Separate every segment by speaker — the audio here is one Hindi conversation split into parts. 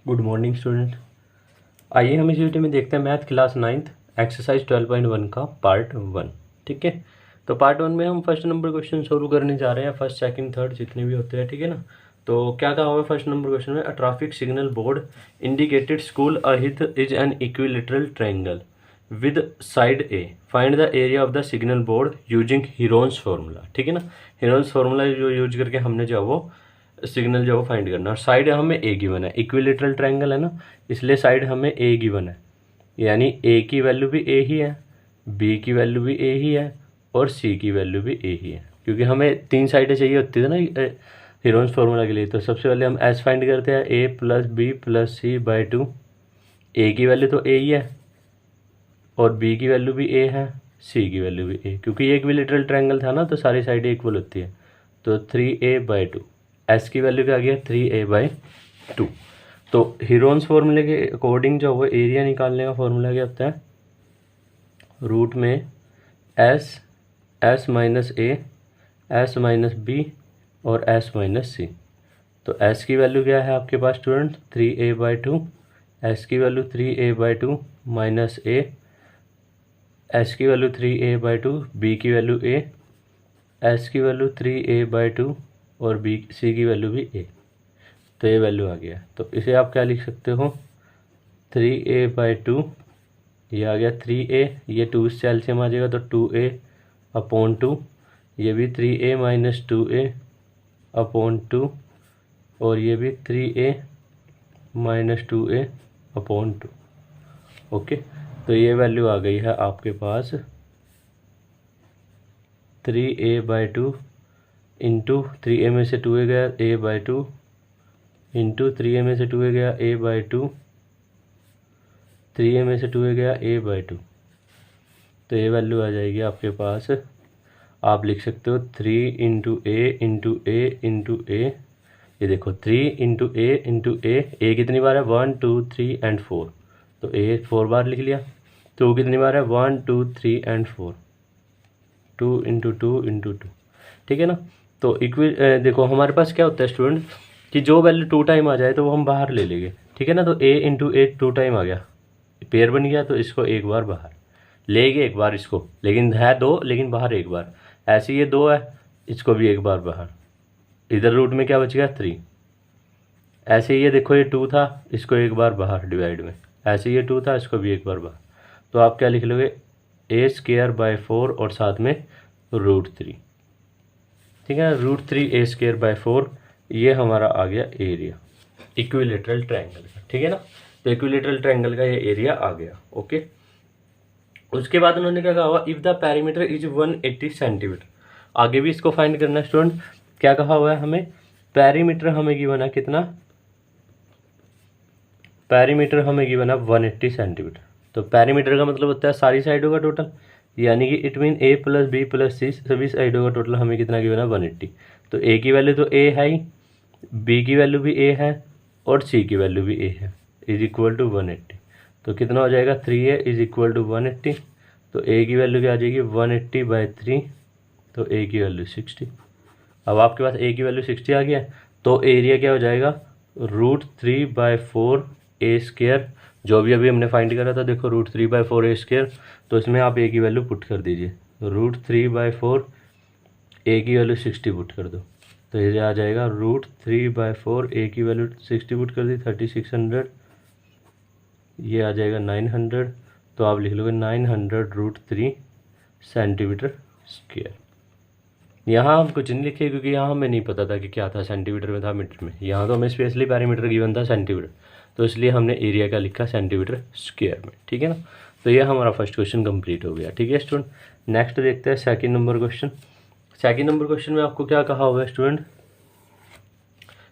Speaker 1: Good morning student. आइए हम इस वीडियो में देखते हैं मैथ क्लास 9th एक्सरसाइज 12.1 का पार्ट 1। ठीक है, तो पार्ट 1 में हम फर्स्ट नंबर क्वेश्चन सोल्व करने जा रहे हैं, फर्स्ट सेकंड थर्ड जितने भी होते हैं। ठीक है ना, तो क्या कहा हुआ है फर्स्ट नंबर क्वेश्चन में, a traffic signal board indicated school ahead is an equilateral triangle with side a, find the area of the signal board using Heron's formula. ठीक है ना, हीरोन्स फार्मूला जो यूज करके हमने जो वो सिग्नल जो फाइंड करना, और साइड हमें ए गिवन है, इक्विलेटरल ट्रायंगल है ना, इसलिए साइड हमें ए गिवन है, यानी ए की वैल्यू भी ए ही है, बी की वैल्यू भी ए ही है और सी की वैल्यू भी ए ही है, क्योंकि हमें तीन साइडें चाहिए होती थी ना हीरोन्स फार्मूला के लिए। तो सबसे पहले हम एस फाइंड करते हैं, a plus b plus c by two. A की वैल्यू तो ए ही है और बी की वैल्यू भी ए है, सी की वैल्यू भी ए, क्योंकि ये इक्विलेटरल ट्रायंगल था ना, तो सारी साइडें इक्वल होती है। तो 3a/2, एस की वैल्यू क्या आ गया 3a/2। तो हीरोन्स फॉर्मूले के अकॉर्डिंग जो वो एरिया निकालने का फॉर्मूला क्या होता है, रूट में S minus a, s minus B और एस माइनस सी। तो एस की वैल्यू क्या है आपके पास स्टूडेंट 3a/2, एस की value 3a/2 minus a, S की वैल्यू 3a/2, बी की वैल्यू ए, एस की वैल्यू 3a/2 और बी सी की वैल्यू भी ए। तो ये वैल्यू आ गया, तो इसे आप क्या लिख सकते हो 3a/2, ये आ गया 3a, ये 2 से एलसीएम आ जाएगा तो 2a/2, ये भी 3a माइनस 2a/2 और ये भी 3a माइनस 2a/2। ओके, तो ये वैल्यू आ गई है आपके पास 3a/2 इंटू 3a में से 2a गया a/2 इंटू 3a में से 2a गया a/2, 3a में से 2a गया a/2। तो ये वैल्यू आ जाएगी आपके पास, आप लिख सकते हो 3 इंटू ए इंटू ए इंटू ए। ये देखो 3 इंटू ए इंटू ए कितनी बार है 1 2 3 एंड 4, तो ए 4 बार लिख लिया। तो कितनी बार है 1 2 3 एंड 4, 2 इंटू 2 इंटू 2। ठीक है ना, तो देखो हमारे पास क्या होता है स्टूडेंट कि जो वैल्यू 2 टाइम आ जाए तो वो हम बाहर ले लेंगे। ठीक है ना, तो a इंटू ए 2 टाइम आ गया, पेयर बन गया, तो इसको एक बार बाहर लेंगे, एक बार इसको, लेकिन है 2 लेकिन बाहर एक बार। ऐसे ये 2 है, इसको भी एक बार बाहर, इधर रूट में क्या बच गया 3। ऐसे ये देखो ये 2 था, इसको एक बार बाहर डिवाइड में, ऐसे ये 2 था, इसको भी एक बार बाहर। तो आप क्या लिख लोगे a²/4 और साथ में √3। ठीक है, √3a²/4, ये हमारा आ गया एरिया इक्विलेटरल ट्रायंगल का। ठीक है ना, तो इक्विलेटरल ट्रायंगल का ये एरिया आ गया। ओके, उसके बाद उन्होंने क्या कहा हुआ, if the perimeter is 180 centimetre. आगे भी इसको फाइंड करना है स्टूडेंट। क्या कहा हुआ है हमें, पेरीमीटर हमें गिवन है कितना, पेरीमीटर हमें गिवन है 180 सेंटीमीटर। तो पेरीमीटर का मतलब होता है सारी साइडों का टोटल, यानी कि it mean a plus b plus c, सभी साइडों का टोटल हमें कितना गिवन है 180। तो ए की वैल्यू तो ए है ही, बी की वैल्यू भी ए है और सी की वैल्यू भी ए है, इज इक्वल टू 180। तो कितना हो जाएगा 3a इज इक्वल टू 180। तो ए की वैल्यू क्या आ जाएगी 180/3, तो ए की वैल्यू 60। अब आपके पास ए की वैल्यू 60 आ गया, तो एरिया क्या हो जाएगा √3/4a², जो भी अभी हमने फाइंड करा था देखो √3/4a², तो इसमें आप ए की वैल्यू पुट कर दीजिए, √3/4, ए की वैल्यू 60 पुट कर दो, तो ये आ जाएगा √3/4, ए की वैल्यू 60 पुट कर दी 3600, ये आ जाएगा 900। तो आप लिख लोगे 900√3 सेंटीमीटर स्क्वायर। यहाँ हम कुछ नहीं लिखे क्योंकि यहाँ हमें नहीं पता था कि क्या था, सेंटीमीटर में था मीटर में, यहाँ तो हमें स्पेशली पेरीमीटर गिवन था सेंटीमीटर, तो इसलिए हमने एरिया का लिखा सेंटीमीटर स्क्वायर में। ठीक है ना, तो ये हमारा फर्स्ट क्वेश्चन कंप्लीट हो गया। ठीक है स्टूडेंट, नेक्स्ट देखते हैं second number question. Second number question में आपको क्या कहा हुआ है स्टूडेंट,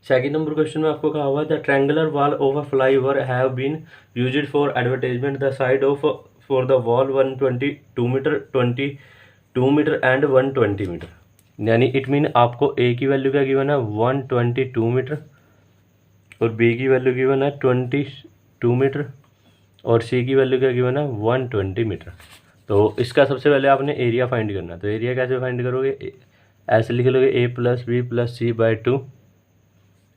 Speaker 1: सेकंड नंबर क्वेश्चन में आपको कहा हुआ है the triangular wall of a flyover have been used for advertisement, the side of for the wall 122 metre, 22 metre and 120 metre. यानी इट मीन आपको ए की वैल्यू क्या गिवन है 122 मीटर और बी की वैल्यू गिवन है 22 मीटर और सी की वैल्यू क्या गिवन है 120 मीटर। तो इसका सबसे पहले आपने एरिया फाइंड करना है। तो एरिया कैसे फाइंड करोगे, ऐसे लिख लोगे a+b+c/2,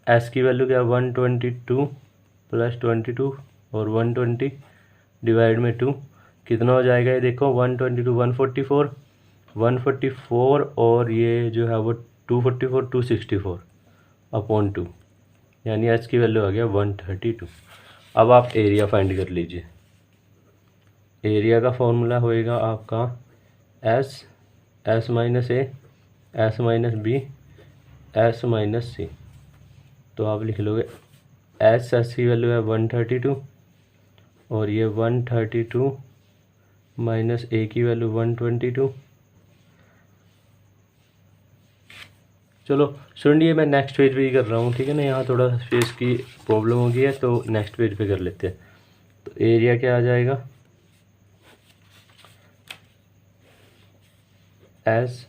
Speaker 1: एस की वैल्यू क्या 122 प्लस 22 और 120 डिवाइड में 2 कितना हो जाएगा ये देखो 122 144 144 और ये जो है वो 244 264 अपॉन 2 यानी एच की वैल्यू आ गया 132। अब आप एरिया फाइंड कर लीजिए। एरिया का फॉर्मूला होएगा आपका s minus a s minus b s minus c. तो आप लिख लोगे एस की वैल्यू है 132 और ये 132 माइनस ए की वैल्यू 122। चलो सुनिए, मैं नेक्स्ट पेज पे ही कर रहा हूँ, ठीक है ना। यहाँ थोड़ा फेस की प्रॉब्लम हो गई है तो नेक्स्ट पेज पे कर लेते हैं। तो एरिया क्या आ जाएगा, s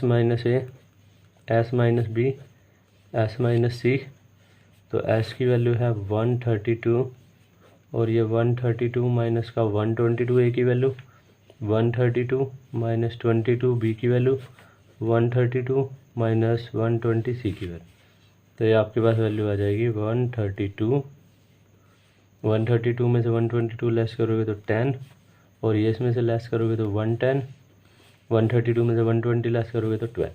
Speaker 1: minus a s minus b s minus c. तो एस की वैल्यू है 132 और ये 132 माइनस का 122 ए की वैल्यू 132 माइनस 22 बी की वैल्यू 132 माइनस 120 सी की वैल्यू। तो ये आपके पास वैल्यू आ जाएगी 132 में से 122 लेस करोगे तो 10 और ये इसमें से लेस करोगे तो 110 132 में से 120 लेस करोगे तो 12।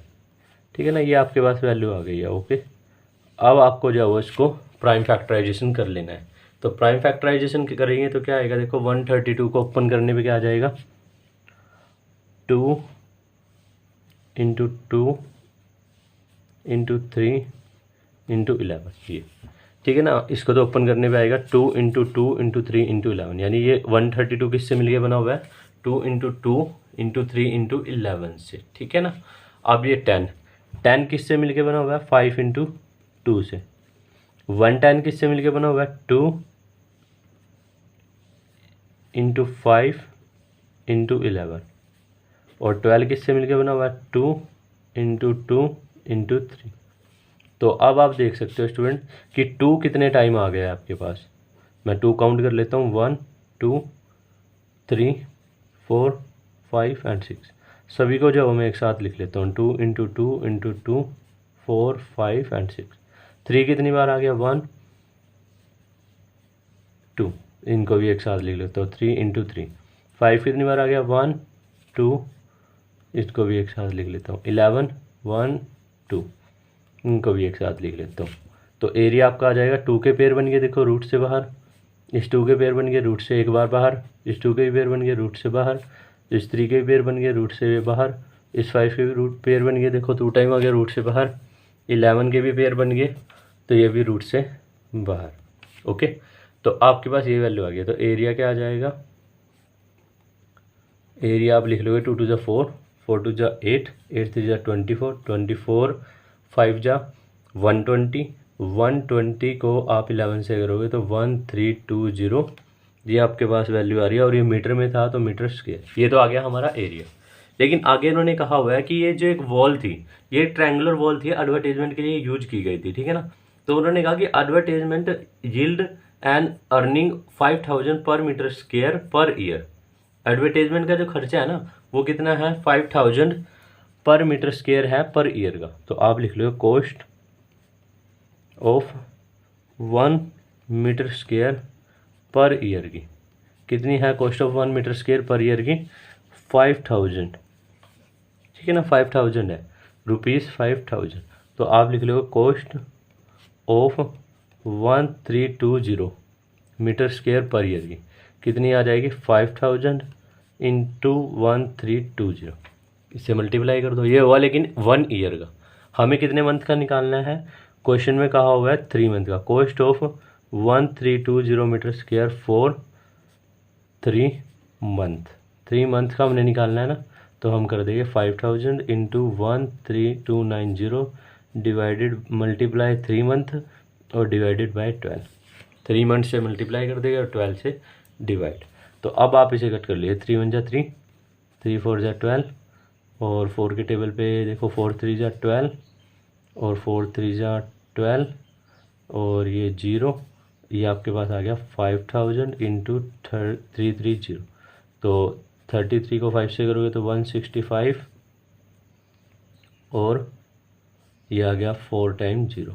Speaker 1: ठीक है ना, ये आपके पास वैल्यू आ गई है। ओके, अब आपको जो है इसको प्राइम फैक्टराइजेशन कर लेना है। तो प्राइम फैक्टराइजेशन करेंगे तो क्या आएगा, देखो 132 को ओपन करने पे क्या आ जाएगा 2 इंटू 2 इंटू 3 इंटू 11 ये, ठीक है ना। इसको तो ओपन करने पे आएगा 2 इंटू 2 इंटू 3 इंटू 11, यानी ये 132 किससे मिलके बना हुआ है 2 इंटू 2 इंटू 3 इंटू 11 से, ठीक है ना। अब ये 10 किससे मिलके बना हुआ है 5 इंटू 2 से। 110 किससे मिलके बना हुआ है 2 इंटू 5 इंटू 11 और 12 किससे मिलके बना हुआ है 2 इंटू 2 इंटू 3। तो अब आप देख सकते हो स्टूडेंट कि 2 कितने टाइम आ गया है आपके पास। मैं 2 काउंट कर लेता हूँ 1 2 3 4 5 एंड 6। सभी को जो मैं एक साथ लिख लेता हूँ 2 इंटू 2 इंटू 2 4 5 एंड 6। 3 कितनी बार आ गया 1 2, इनको भी एक साथ लिख लेता हूँ 3 इंटू 3। 5 कितनी बार आ गया 1 2, इसको भी एक साथ लिख लेता हूँ 11 1 2, इनको भी एक साथ लिख लेता हूँ। तो एरिया आपका आ जाएगा 2 के पेयर बन गए, देखो रूट से बाहर, इस 2 के पेयर बन गए रूट से एक बार बाहर, इस 2 के पेयर बन गए रूट से बाहर, इस 3 के पेयर बन गए रूट से बाहर, इस 5 के भी रूट पेयर बन गए, देखो 2 टाइम आ गया रूट से बाहर, 11 के भी पेयर बन गए तो ये भी रूट से बाहर। ओके, तो आपके पास ये वैल्यू आ गया। तो एरिया क्या आ जाएगा, एरिया आप लिख लोगे 2 2 जा 4 4 2 जा 8 8 3 जा 24 24 5 जा 120 120 को आप 11 से करोगे तो 1320, ये आपके पास वैल्यू आ रही है। और ये मीटर में था तो मीटर स्क्वायर, ये तो आ गया हमारा एरिया। लेकिन आगे इन्होंने कहा हुआ है कि ये जो एक वॉल थी, ये ट्रायंगुलर वॉल थी, एडवर्टाइजमेंट के लिए यूज की गई थी, ठीक है ना। तो उन्होंने कहा कि advertisement yield and earning 5000 per metre square per year. Advertisement का जो खर्चा है ना वो कितना है 5000 पर मीटर स्क्वायर है पर ईयर का। तो आप लिख लो cost of 1 metre square per year की कितनी है, cost of 1 metre square per year की 5000, ठीक है ना। 5000 है रुपीज़ 5000। तो आप लिख लो cost of 1320 metre square per year की कितनी आ जाएगी 5000 इंटू 1320, इससे मल्टीप्लाई कर दो। ये हुआ लेकिन 1 ईयर का, हमें कितने मंथ का निकालना है, क्वेश्चन में कहा हुआ है 3 मंथ का। Cost of 1320 metre square for 3 month, 3 month का हमने निकालना है ना। तो हम कर देंगे 5000 इंटू 13290 डिवाइडेड मल्टीप्लाई 3 मंथ और डिवाइडेड बाय 12। 3 मंथ से मल्टीप्लाई कर देगा और 12 से डिवाइड। तो अब आप इसे कट कर लिए 3 1 जा 3 3 4 जा 12 और 4 के टेबल पे देखो 4 3 जा 12 और 4 3 जा 12 और ये 0, ये आपके पास आ गया 5000 इंटू 330। तो 33 को 5 से करोगे तो 165 और ये आ गया 4 टाइम 0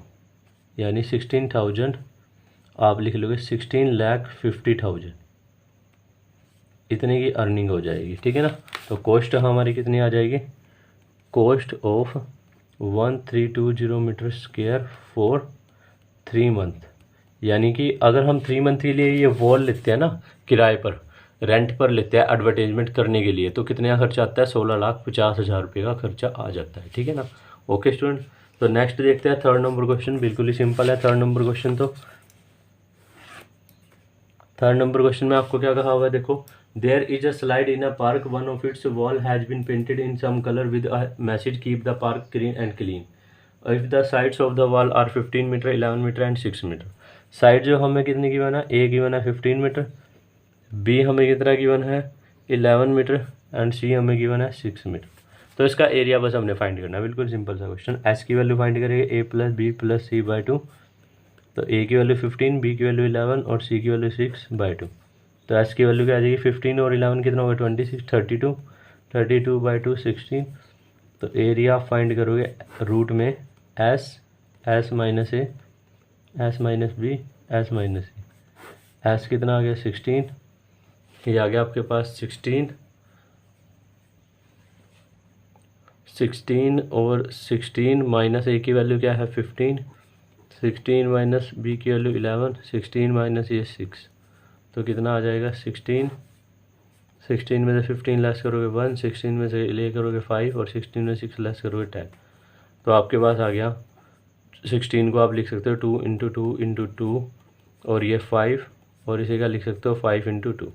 Speaker 1: यानी 16,000 आप लिख लोगे 16,50,000, इतने की अर्निंग हो जाएगी, ठीक है ना। तो कॉस्ट हमारी कितनी आ जाएगी, cost of 1320 metre square for 3 month, यानी कि अगर हम 3 मंथ के लिए ये वॉल लेते हैं ना, किराए पर, रेंट पर लेते हैं एडवर्टाइजमेंट करने के लिए, तो कितने का खर्चा आता है, 16,50,000 रुपये का खर्चा आ जाता है, ठीक है ना। ओके स्टूडेंट, तो नेक्स्ट देखते हैं थर्ड नंबर क्वेश्चन, बिल्कुल ही सिंपल है थर्ड नंबर क्वेश्चन। तो थर्ड नंबर क्वेश्चन में आपको क्या कहा हुआ है, देखो, there is a slide in a park, one of its wall has been painted in some colour with a message keep the park green and clean, if the sides of the wall are 15 metre, 11 metre and 6 metre. Side जो हमें कितनी गिवन है, ए गिवन है 15 मीटर, बी हमें कितना गिवन है 11 मीटर एंड सी हमें गिवन है 6 मीटर। तो इसका एरिया बस हमने फाइंड करना है, बिल्कुल सिंपल सा क्वेश्चन। एस की वैल्यू फाइंड करेंगे a+b+c/2, तो ए की वैल्यू 15, बी की वैल्यू 11 और सी की वैल्यू 6/2। तो एस की वैल्यू क्या आ जाएगी, 15 और 11 कितना होगा 26, 32, 32/2 16। तो एरिया फाइंड करोगे रूट में s, s minus a, s minus b, s minus c. S कितना आ गया 16, ये आ गया आपके पास 16 और 16 माइनस ए की वैल्यू क्या है 15, 16 माइनस बी की वैल्यू 11, 16 माइनस ये 6, तो कितना आ जाएगा 16, 16 में से 15 लेस करोगे 1, 16 में से ले करोगे 5 और 16 में 6 लेस करोगे 10। तो आपके पास आ गया 16 को आप लिख सकते हो 2 इंटू 2 इंटू 2 और ये 5, और इसे क्या लिख सकते हो 5 इंटू 2।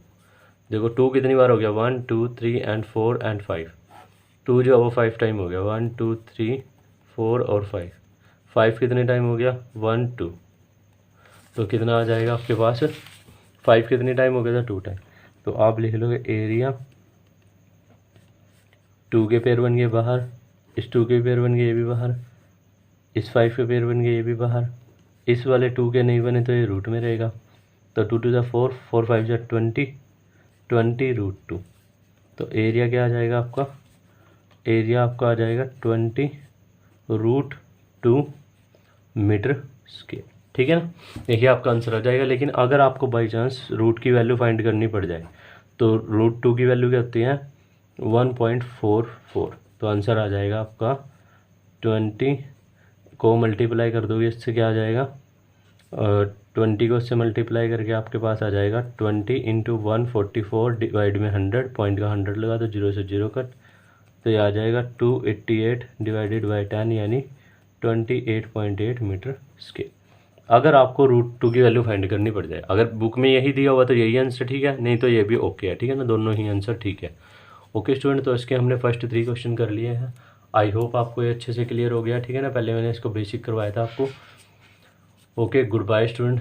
Speaker 1: देखो 2 कितनी बार हो गया 1 2 3 एंड 4 एंड 5, 2 जो है वो 5 टाइम हो गया 1 2 3 4 और 5, 5 कितने टाइम हो गया 1 2, तो कितना आ जाएगा आपके पास 5 कितने टाइम हो गया था 2 टाइम। तो आप लिख लोगे एरिया, 2 के पेयर बन गए बाहर, इस 2 के पेयर बन गए ये भी बाहर, इस 5 के पेयर बन गए ये भी बाहर, इस वाले 2 के नहीं बने तो ये रूट में रहेगा। तो 2 टू द 4, 4 5 जा 20, 20 रूट 2। तो एरिया क्या आ जाएगा आपका, एरिया आपका आ जाएगा 20 रूट 2 मीटर स्क्वायर, ठीक है ना। देखिए आपका आंसर आ जाएगा। लेकिन अगर आपको बाई चांस रूट की वैल्यू फाइंड करनी पड़ जाए तो रूट 2 की वैल्यू क्या होती है 1.44, तो आंसर आ जाएगा आपका 20 को मल्टीप्लाई कर दोगे इससे क्या आ जाएगा 20 को इससे मल्टीप्लाई करके आपके पास आ जाएगा 20 इंटू 144 डिवाइड में 100, पॉइंट का 100 लगा तो 0 से 0 कट, तो ये आ जाएगा 288 डिवाइडेड बाई 10 यानी 28.8 मीटर स्क्वायर। अगर आपको रूट 2 की वैल्यू फाइंड करनी पड़ जाए, अगर बुक में यही दिया हुआ तो यही आंसर ठीक है, नहीं तो ये भी ओके है, ठीक है ना, दोनों ही आंसर ठीक है। ओके स्टूडेंट, तो इसके हमने फर्स्ट 3 क्वेश्चन कर लिए हैं। आई होप आपको ये अच्छे से क्लियर हो गया, ठीक है ना। पहले मैंने इसको बेसिक करवाया था आपको। Okay, goodbye student.